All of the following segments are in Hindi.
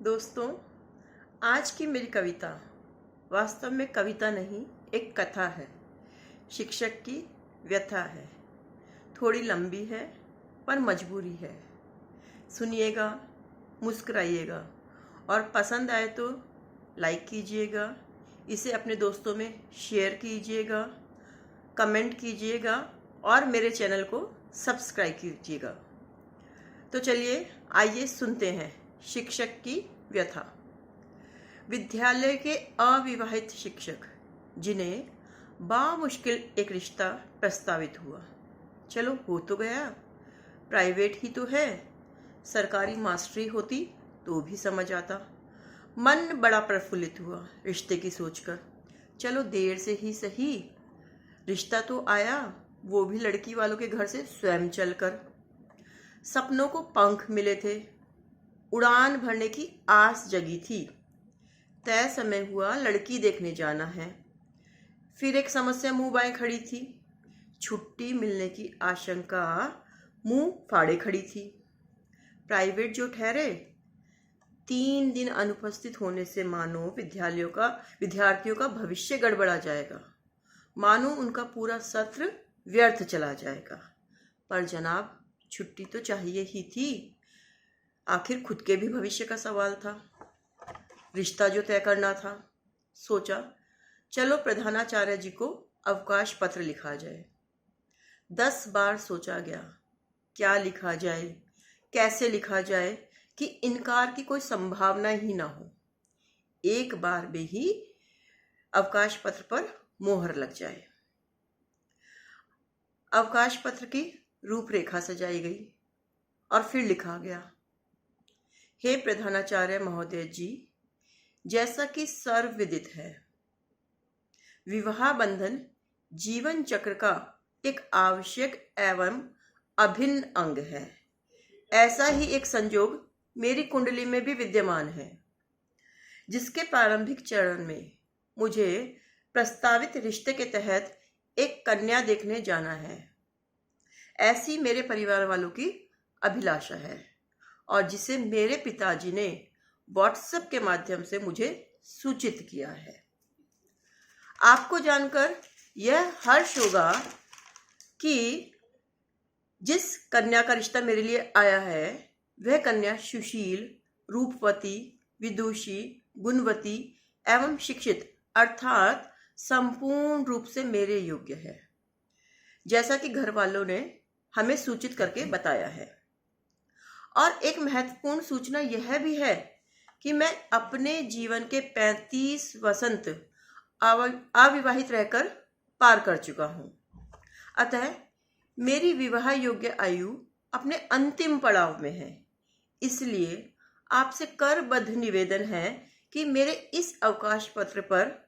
दोस्तों, आज की मेरी कविता वास्तव में कविता नहीं, एक कथा है। शिक्षक की व्यथा है। थोड़ी लंबी है पर मजबूरी है। सुनिएगा, मुस्कुराइएगा और पसंद आए तो लाइक कीजिएगा। इसे अपने दोस्तों में शेयर कीजिएगा, कमेंट कीजिएगा और मेरे चैनल को सब्सक्राइब कीजिएगा। तो चलिए आइए सुनते हैं शिक्षक की व्यथा। विद्यालय के अविवाहित शिक्षक जिन्हें बामुश्किल एक रिश्ता प्रस्तावित हुआ। चलो हो तो गया, प्राइवेट ही तो है, सरकारी मास्टरी होती तो भी समझ आता। मन बड़ा प्रफुल्लित हुआ रिश्ते की सोचकर। चलो देर से ही सही, रिश्ता तो आया, वो भी लड़की वालों के घर से स्वयं चलकर। सपनों को पंख मिले थे, उड़ान भरने की आस जगी थी। तय समय हुआ, लड़की देखने जाना है। फिर एक समस्या मुंह बाएं खड़ी थी। छुट्टी मिलने की आशंका मुंह फाड़े खड़ी थी। प्राइवेट जो ठहरे, 3 दिन अनुपस्थित होने से मानो विद्यार्थियों का भविष्य गड़बड़ा जाएगा, मानो उनका पूरा सत्र व्यर्थ चला जाएगा। पर जनाब, छुट्टी तो चाहिए ही थी। आखिर खुद के भी भविष्य का सवाल था, रिश्ता जो तय करना था। सोचा चलो प्रधानाचार्य जी को अवकाश पत्र लिखा जाए। 10 बार सोचा गया, क्या लिखा जाए, कैसे लिखा जाए कि इनकार की कोई संभावना ही ना हो। एक बार में ही अवकाश पत्र पर मोहर लग जाए। अवकाश पत्र की रूपरेखा सजाई गई और फिर लिखा गया, हे प्रधानाचार्य महोदय जी, जैसा कि सर्वविदित है, विवाह बंधन जीवन चक्र का एक आवश्यक एवं अभिन्न अंग है। ऐसा ही एक संयोग मेरी कुंडली में भी विद्यमान है, जिसके प्रारंभिक चरण में मुझे प्रस्तावित रिश्ते के तहत एक कन्या देखने जाना है। ऐसी मेरे परिवार वालों की अभिलाषा है और जिसे मेरे पिताजी ने व्हाट्सएप के माध्यम से मुझे सूचित किया है। आपको जानकर यह हर्ष होगा कि जिस कन्या का रिश्ता मेरे लिए आया है, वह कन्या सुशील, रूपवती, विदुषी, गुणवती एवं शिक्षित अर्थात संपूर्ण रूप से मेरे योग्य है, जैसा कि घर वालों ने हमें सूचित करके बताया है। और एक महत्वपूर्ण सूचना यह भी है कि मैं अपने जीवन के 35 वसंत अविवाहित रहकर पार कर चुका हूं। अतः मेरी विवाह योग्य आयु अपने अंतिम पड़ाव में है। इसलिए आपसे करबद्ध निवेदन है कि मेरे इस अवकाश पत्र पर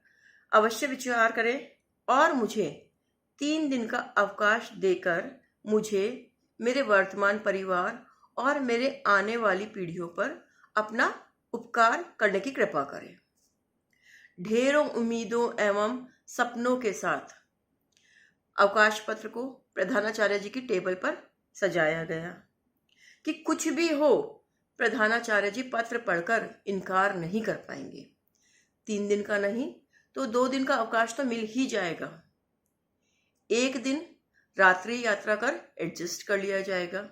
अवश्य विचार करें और मुझे 3 दिन का अवकाश देकर मुझे, मेरे वर्तमान परिवार और मेरे आने वाली पीढ़ियों पर अपना उपकार करने की कृपा करें। ढेरों उम्मीदों एवं सपनों के साथ अवकाश पत्र को प्रधानाचार्य जी की टेबल पर सजाया गया कि कुछ भी हो, प्रधानाचार्य जी पत्र पढ़कर इनकार नहीं कर पाएंगे। 3 दिन का नहीं तो 2 दिन का अवकाश तो मिल ही जाएगा। 1 दिन रात्रि यात्रा कर एडजस्ट कर लिया जाएगा।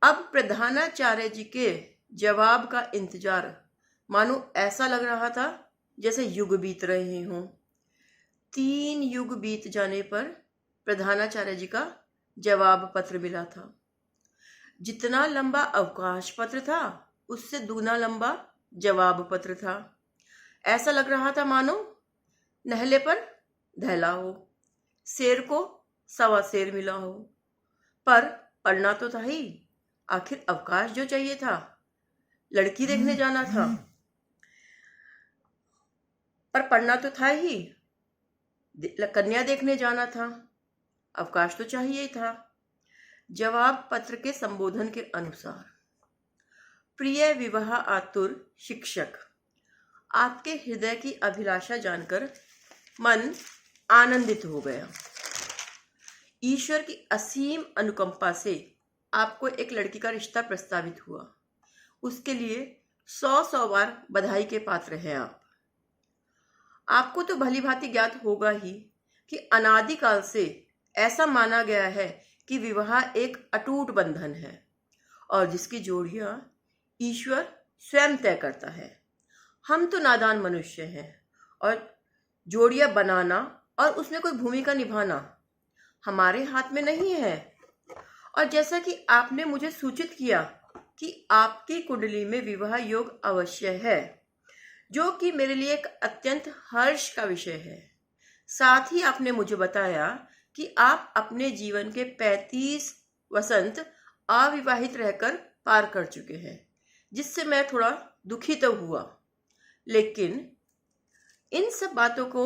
अब प्रधानाचार्य जी के जवाब का इंतजार मानो ऐसा लग रहा था जैसे युग बीत रहे हों। 3 युग बीत जाने पर प्रधानाचार्य जी का जवाब पत्र मिला था। जितना लंबा अवकाश पत्र था, उससे दूना लंबा जवाब पत्र था। ऐसा लग रहा था मानो नहले पर दहला हो, शेर को सवा शेर मिला हो। पर पढ़ना तो था ही, आखिर अवकाश जो चाहिए था, लड़की देखने जाना था, पर पढ़ना तो था ही, कन्या देखने जाना था, अवकाश तो चाहिए था। जवाब पत्र के संबोधन के अनुसार, प्रिय विवाह आतुर शिक्षक, आपके हृदय की अभिलाषा जानकर मन आनंदित हो गया। ईश्वर की असीम अनुकंपा से आपको एक लड़की का रिश्ता प्रस्तावित हुआ। उसके लिए 100 बार बधाई के पात्र हैं आप। आपको तो भली भांति ज्ञात होगा ही कि अनादिकाल से ऐसा माना गया है कि विवाह एक अटूट बंधन है और जिसकी जोड़ियां ईश्वर स्वयं तय करता है। हम तो नादान मनुष्य हैं और जोड़ियां बनाना और उसमें कोई भूमिका निभाना हमारे हाथ में नहीं है। और जैसा कि आपने मुझे सूचित किया कि आपकी कुंडली में विवाह योग अवश्य है, जो कि मेरे लिए एक अत्यंत हर्ष का विषय है। साथ ही आपने मुझे बताया कि आप अपने जीवन के 35 वसंत अविवाहित रहकर पार कर चुके हैं, जिससे मैं थोड़ा दुखी तो हुआ, लेकिन इन सब बातों को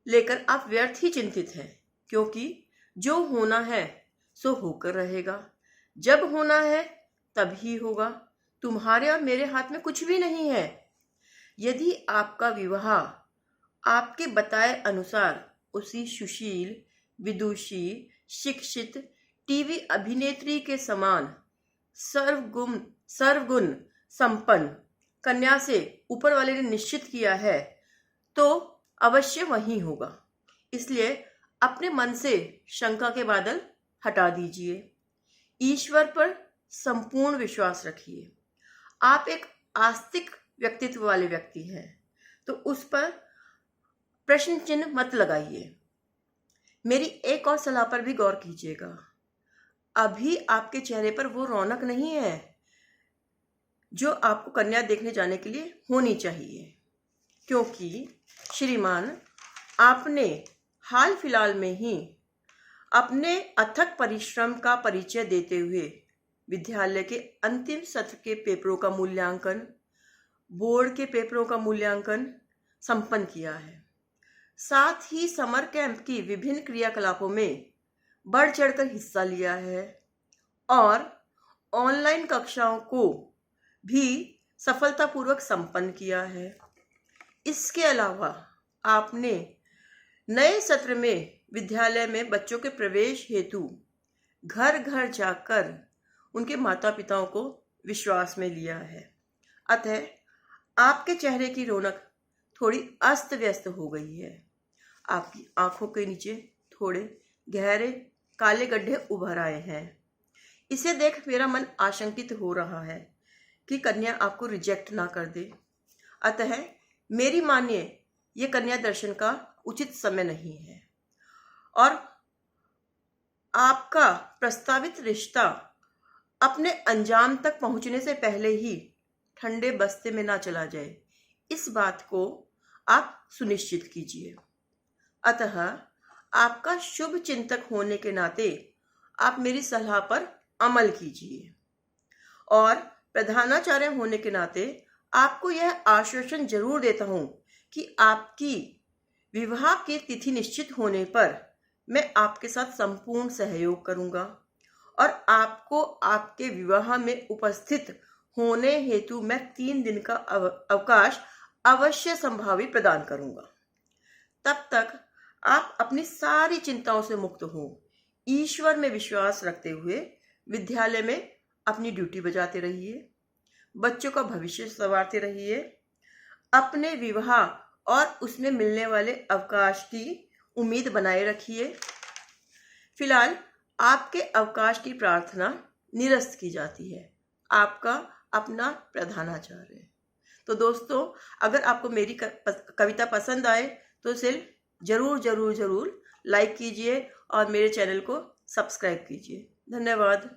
लेकर आप व्यर्थ ही चिंतित हैं, क्योंकि जो होना है सो होकर रहेगा। जब होना है तब ही होगा। तुम्हारे और मेरे हाथ में कुछ भी नहीं है। यदि आपका विवाह आपके बताए अनुसार उसी सुशील, विदुषी, शिक्षित टीवी अभिनेत्री के समान सर्वगुण संपन्न कन्या से ऊपर वाले ने निश्चित किया है, तो अवश्य वही होगा। इसलिए अपने मन से शंका के बादल हटा दीजिए। ईश्वर पर संपूर्ण विश्वास रखिए। आप एक आस्तिक व्यक्तित्व वाले व्यक्ति हैं, तो उस पर प्रश्न चिन्ह मत लगाइए। मेरी एक और सलाह पर भी गौर कीजिएगा। अभी आपके चेहरे पर वो रौनक नहीं है जो आपको कन्या देखने जाने के लिए होनी चाहिए, क्योंकि श्रीमान, आपने हाल फिलहाल में ही अपने अथक परिश्रम का परिचय देते हुए विद्यालय के अंतिम सत्र के पेपरों का मूल्यांकन, बोर्ड के पेपरों का मूल्यांकन संपन्न किया है। साथ ही समर कैंप की विभिन्न क्रियाकलापों में बढ़ चढ़कर हिस्सा लिया है और ऑनलाइन कक्षाओं को भी सफलतापूर्वक संपन्न किया है। इसके अलावा आपने नए सत्र में विद्यालय में बच्चों के प्रवेश हेतु घर घर जाकर उनके माता पिताओं को विश्वास में लिया है। अतः आपके चेहरे की रौनक थोड़ी अस्त व्यस्त हो गई है। आपकी आंखों के नीचे थोड़े गहरे काले गड्ढे उभर आए हैं। इसे देख मेरा मन आशंकित हो रहा है कि कन्या आपको रिजेक्ट ना कर दे। अतः मेरी मानिए, ये कन्या दर्शन का उचित समय नहीं है और आपका प्रस्तावित रिश्ता अपने अंजाम तक पहुंचने से पहले ही ठंडे बस्ते में ना चला जाए, इस बात को आप सुनिश्चित कीजिए। अतः आपका शुभ चिंतक होने के नाते आप मेरी सलाह पर अमल कीजिए और प्रधानाचार्य होने के नाते आपको यह आश्वासन जरूर देता हूं कि आपकी विवाह की तिथि निश्चित होने पर मैं आपके साथ संपूर्ण सहयोग करूंगा और आपको आपके विवाह में उपस्थित होने हेतु मैं 3 दिन का अवकाश अवश्य संभावी प्रदान करूंगा। तब तक आप अपनी सारी चिंताओं से मुक्त हो, ईश्वर में विश्वास रखते हुए विद्यालय में अपनी ड्यूटी बजाते रहिए, बच्चों का भविष्य संवारते रहिए, अपने विवाह और उसमें मिलने वाले अवकाश की उम्मीद बनाए रखिए। फिलहाल आपके अवकाश की प्रार्थना निरस्त की जाती है। आपका अपना प्रधानाचार्य। तो दोस्तों, अगर आपको मेरी कविता पसंद आए तो इसे जरूर लाइक कीजिए और मेरे चैनल को सब्सक्राइब कीजिए। धन्यवाद।